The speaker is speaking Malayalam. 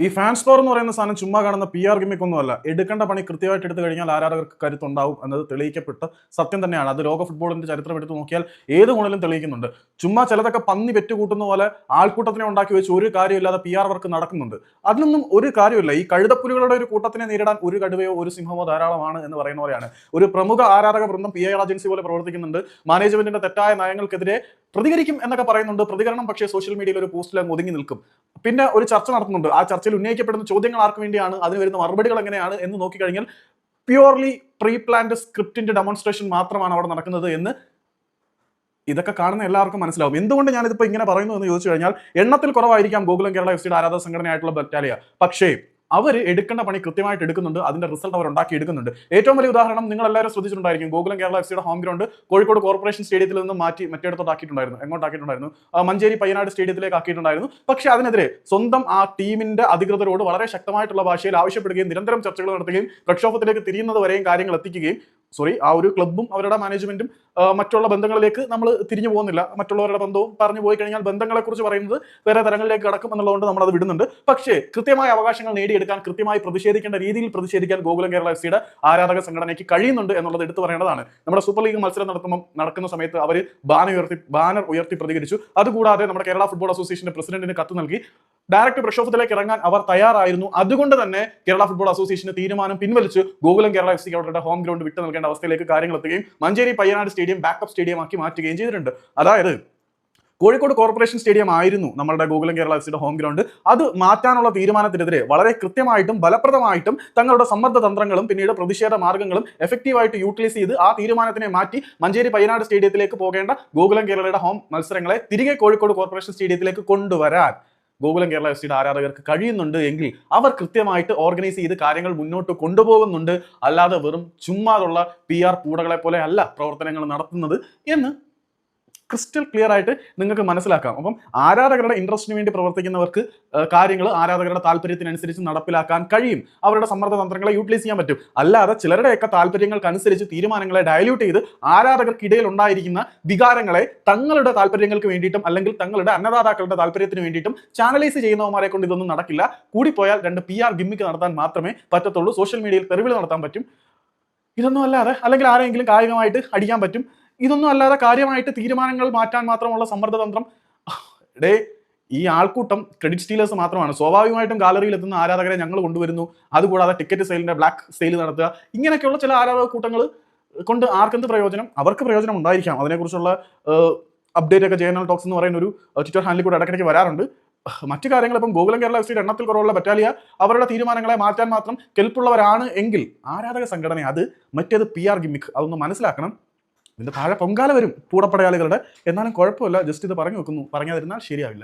ഈ ഫാൻസ് പവർ എന്ന് പറയുന്ന സാധനം ചുമ്മാ കാണുന്ന PR ഗിമ്മിക്കൊന്നുമല്ല. എടുക്കേണ്ട പണി കൃത്യമായിട്ട് എടുത്തു കഴിഞ്ഞാൽ ആരാധകർക്ക് കരുത്തുണ്ടാവും എന്നത് തെളിയിക്കപ്പെട്ട സത്യം തന്നെയാണ്. അത് ലോക ഫുട്ബോളിന്റെ ചരിത്രം എടുത്ത് നോക്കിയാൽ ഏത് കോണിലും തെളിയിക്കുന്നുണ്ട്. ചുമ്മാ ചിലതൊക്കെ പന്നി പെറ്റുകൂട്ടുന്ന പോലെ ആൾക്കൂട്ടത്തിനെ ഉണ്ടാക്കി വെച്ച് ഒരു കാര്യമില്ലാതെ PR വർക്ക് നടക്കുന്നുണ്ട്. അതിനൊന്നും ഒരു കാര്യമില്ല. ഈ കഴുതപ്പുലികളുടെ ഒരു കൂട്ടത്തിനെ നേരിടാൻ ഒരു കടുവയോ ഒരു സിംഹമോ ധാരാളമാണ് എന്ന് പറയുന്ന പോലെയാണ്. ഒരു പ്രമുഖ ആരാധക വൃന്ദം PR ഏജൻസി പോലെ പ്രവർത്തിക്കുന്നുണ്ട്. മാനേജ്മെന്റിന്റെ തെറ്റായ നയങ്ങൾക്കെതിരെ പ്രതികരിക്കും എന്നൊക്കെ പറയുന്നുണ്ട്. പ്രതികരണം പക്ഷേ സോഷ്യൽ മീഡിയയിൽ ഒരു പോസ്റ്റിൽ അങ്ങ് ഒതുങ്ങി നിൽക്കും. പിന്നെ ഒരു ചർച്ച നടത്തുന്നുണ്ട്. ആ ചർച്ചയിൽ ഉന്നയിക്കപ്പെടുന്ന ചോദ്യങ്ങൾ ആർക്ക് വേണ്ടിയാണ്, അതിന് വരുന്ന മറുപടികൾ എങ്ങനെയാണ് എന്ന് നോക്കിക്കഴിഞ്ഞാൽ പ്യുവർലി പ്രീ പ്ലാൻഡ് സ്ക്രിപ്റ്റിന്റെ ഡെമോൺസ്ട്രേഷൻ മാത്രമാണ് അവിടെ നടക്കുന്നത് എന്ന് ഇതൊക്കെ കാണുന്ന എല്ലാവർക്കും മനസ്സിലാവും. എന്തുകൊണ്ട് ഞാനിതിപ്പോൾ ഇങ്ങനെ പറയുന്നു എന്ന് ചോദിച്ചു കഴിഞ്ഞാൽ, എണ്ണത്തിൽ കുറവായിരിക്കാം ഗോകുലം കേരള FC ആരാധക സംഘടനയായിട്ടുള്ള ബറ്റാലിയ. പക്ഷേ അവർ എടുക്കേണ്ട പണി കൃത്യമായിട്ട് എടുക്കുന്നുണ്ട്. അതിന്റെ റിസൾട്ട് അവർ ഉണ്ടാക്കി എടുക്കുന്നുണ്ട്. ഏറ്റവും വലിയ ഉദാഹരണം നിങ്ങൾ എല്ലാവരും ശ്രദ്ധിച്ചിട്ടുണ്ടായിരിക്കും. Gokulam Kerala FC home ground Kozhikode corporation സ്റ്റേഡിയത്തിൽ നിന്ന് മാറ്റി മറ്റേടത്തോട്ടാക്കിയിട്ടുണ്ടായിരുന്നു. എങ്ങോട്ടാക്കിയിട്ടുണ്ടായിരുന്നു? മഞ്ചേരി പയ്യനാട് സ്റ്റേഡിയത്തിലേക്ക് ആക്കിയിട്ടുണ്ടായിരുന്നു. പക്ഷേ അതിനെതിരെ സ്വന്തം ആ ടീമിന്റെ അധികൃതരോട് വളരെ ശക്തമായിട്ടുള്ള ഭാഷയിൽ ആവശ്യപ്പെടുകയും നിരന്തരം ചർച്ചകൾ നടത്തുകയും പ്രക്ഷോഭത്തിലേക്ക് തിരിയുന്നത് വരെയും കാര്യങ്ങൾ എത്തിക്കുകയും ആ ഒരു ക്ലബ്ബും അവരുടെ മാനേജ്മെന്റും മറ്റുള്ള ബന്ധങ്ങളിലേക്ക് നമ്മൾ തിരിഞ്ഞു പോകുന്നില്ല. മറ്റുള്ളവരുടെ ബന്ധവും പറഞ്ഞു പോയി കഴിഞ്ഞാൽ ബന്ധങ്ങളെക്കുറിച്ച് പറയുന്നത് വേറെ തരങ്ങളിലേക്ക് കടക്കും എന്നുള്ളതുകൊണ്ട് നമ്മൾ അത് വിടുന്നുണ്ട്. പക്ഷേ കൃത്യമായ അവകാശങ്ങൾ നേടിയെടുക്കാൻ, കൃത്യമായി പ്രതിഷേധിക്കേണ്ട രീതിയിൽ പ്രതിഷേധിക്കാൻ ഗോകുലം കേരള FC ആരാധക സംഘടനയ്ക്ക് കഴിയുന്നുണ്ട് എന്നുള്ളത് എടുത്തു പറയേണ്ടതാണ്. നമ്മുടെ സൂപ്പർ ലീഗ് മത്സരം നടക്കുന്ന സമയത്ത് അവർ ബാനർ ഉയർത്തി പ്രതികരിച്ചു. അതുകൂടാതെ നമ്മുടെ കേരള ഫുട്ബോൾ അസോസിയേഷന്റെ പ്രസിഡന്റിന് കത്ത് നൽകി. ഡയറക്റ്റ് പ്രക്ഷോഭത്തിലേക്ക് ഇറങ്ങാൻ അവർ തയ്യാറായിരുന്നു. അതുകൊണ്ട് തന്നെ കേരള ഫുട്ബോൾ അസോസിയേഷന് തീരുമാനം പിൻവലിച്ച് ഗോകുലം കേരള FC അവരുടെ ഹോം ഗ്രൗണ്ട് വിട്ടു നൽകേണ്ട അവസ്ഥയിലേക്ക് കാര്യങ്ങൾ എത്തുകയും Manjeri Payyanad stadium backup stadium ആക്കി മാറ്റുകയും ചെയ്തിട്ടുണ്ട്. അതായത് കോഴിക്കോട് കോർപ്പറേഷൻ സ്റ്റേഡിയം ആയിരുന്നു നമ്മളുടെ Gokulam Kerala FC home ground. അത് മാറ്റാനുള്ള തീരുമാനത്തിനെതിരെ വളരെ കൃത്യമായിട്ടും ഫലപ്രദമായിട്ടും തങ്ങളുടെ സമ്മർദ്ദ തന്ത്രങ്ങളും പിന്നീട് പ്രതിഷേധ മാർഗങ്ങളും എഫക്റ്റീവായിട്ട് യൂട്ടിലൈസ് ചെയ്ത് ആ തീരുമാനത്തിനെ മാറ്റി മഞ്ചേരി പയ്യനാട് സ്റ്റേഡിയത്തിലേക്ക് പോകേണ്ട ഗോകുലം കേരളയുടെ ഹോം മത്സരങ്ങളെ തിരികെ കോഴിക്കോട് കോർപ്പറേഷൻ സ്റ്റേഡിയത്തിലേക്ക് കൊണ്ടുവരാൻ ഗോകുലം കേരള FC ആരാധകർക്ക് കഴിയുന്നുണ്ട് എങ്കിൽ അവർ കൃത്യമായിട്ട് ഓർഗനൈസ് ചെയ്ത് കാര്യങ്ങൾ മുന്നോട്ട് കൊണ്ടുപോകുന്നുണ്ട്. അല്ലാതെ വെറും ചുമ്മാതുള്ള PR പൂടകളെ പോലെ അല്ല പ്രവർത്തനങ്ങൾ നടത്തുന്നത് എന്ന് ക്രിസ്റ്റൽ ക്ലിയർ ആയിട്ട് നിങ്ങൾക്ക് മനസ്സിലാക്കാം. അപ്പം ആരാധകരുടെ ഇൻട്രസ്റ്റിന് വേണ്ടി പ്രവർത്തിക്കുന്നവർക്ക് കാര്യങ്ങൾ ആരാധകരുടെ താല്പര്യത്തിനനുസരിച്ച് നടപ്പിലാക്കാൻ കഴിയും. അവരുടെ സമ്മർദ്ദ തന്ത്രങ്ങളെ യൂട്ടിലൈസ് ചെയ്യാൻ പറ്റും. അല്ലാതെ ചിലരുടെയൊക്കെ താല്പര്യങ്ങൾക്കനുസരിച്ച് തീരുമാനങ്ങളെ ഡയല്യൂട്ട് ചെയ്ത് ആരാധകർക്കിടയിൽ ഉണ്ടായിരിക്കുന്ന വികാരങ്ങളെ തങ്ങളുടെ താല്പര്യങ്ങൾക്ക് വേണ്ടിയിട്ടും അല്ലെങ്കിൽ തങ്ങളുടെ അന്നദാതാക്കളുടെ താല്പര്യത്തിന് വേണ്ടിയിട്ടും ചാനലൈസ് ചെയ്യുന്നവന്മാരെ കൊണ്ട് ഇതൊന്നും നടക്കില്ല. കൂടിപ്പോയാൽ 2 PR ഗിമ്മിക്ക് നടത്താൻ മാത്രമേ പറ്റത്തുള്ളൂ. സോഷ്യൽ മീഡിയയിൽ തെരുവിൽ നടത്താൻ പറ്റും. ഇതൊന്നും അല്ലാതെ, അല്ലെങ്കിൽ ആരെങ്കിലും കായികമായിട്ട് അടിക്കാൻ പറ്റും. ഇതൊന്നും അല്ലാതെ കാര്യമായിട്ട് തീരുമാനങ്ങൾ മാറ്റാൻ മാത്രമുള്ള സമ്മർദ്ദതന്ത്രം ഈ ആൾക്കൂട്ടം ക്രെഡിറ്റ് സ്റ്റീലേഴ്സ് മാത്രമാണ്. സ്വാഭാവികമായിട്ടും ഗാലറിയിൽ എത്തുന്ന ആരാധകരെ ഞങ്ങൾ കൊണ്ടുവരുന്നു. അതുകൂടാതെ ടിക്കറ്റ് സെയിലിന്റെ ബ്ലാക്ക് സെയിൽ നടത്തുക, ഇങ്ങനെയൊക്കെയുള്ള ചില ആരാധക കൂട്ടങ്ങൾ കൊണ്ട് ആർക്കെന്ത് പ്രയോജനം? അവർക്ക് പ്രയോജനം ഉണ്ടായിരിക്കാം. അതിനെക്കുറിച്ചുള്ള അപ്ഡേറ്റ് ഒക്കെ ജേണൽ ടോക്സ് എന്ന് പറയുന്ന ഒരു ട്വിറ്റർ ഹാൻഡിൽ കൂടെ ഇടയ്ക്കിടയ്ക്ക് വരാറുണ്ട്. മറ്റു കാര്യങ്ങൾ ഇപ്പം ഗോകുലം കേരള FC എണ്ണത്തിൽ കുറവുള്ള ബറ്റാലിയ അവരുടെ തീരുമാനങ്ങളെ മാറ്റാൻ മാത്രം കെൽപ്പുള്ളവരാണ് എങ്കിൽ ആരാധക സംഘടന അത് മറ്റേത് PR ഗിമ്മിക്ക്, അതൊന്ന് മനസ്സിലാക്കണം. ഇതിന്റെ താഴെ പൊങ്കാല വരും പൂടപ്പടയാളികളുടെ. എന്നാലും കുഴപ്പമില്ല, ജസ്റ്റ് ഇത് പറഞ്ഞു വെക്കുന്നു. പറഞ്ഞാതിരുന്നാൽ ശരിയാവില്ല.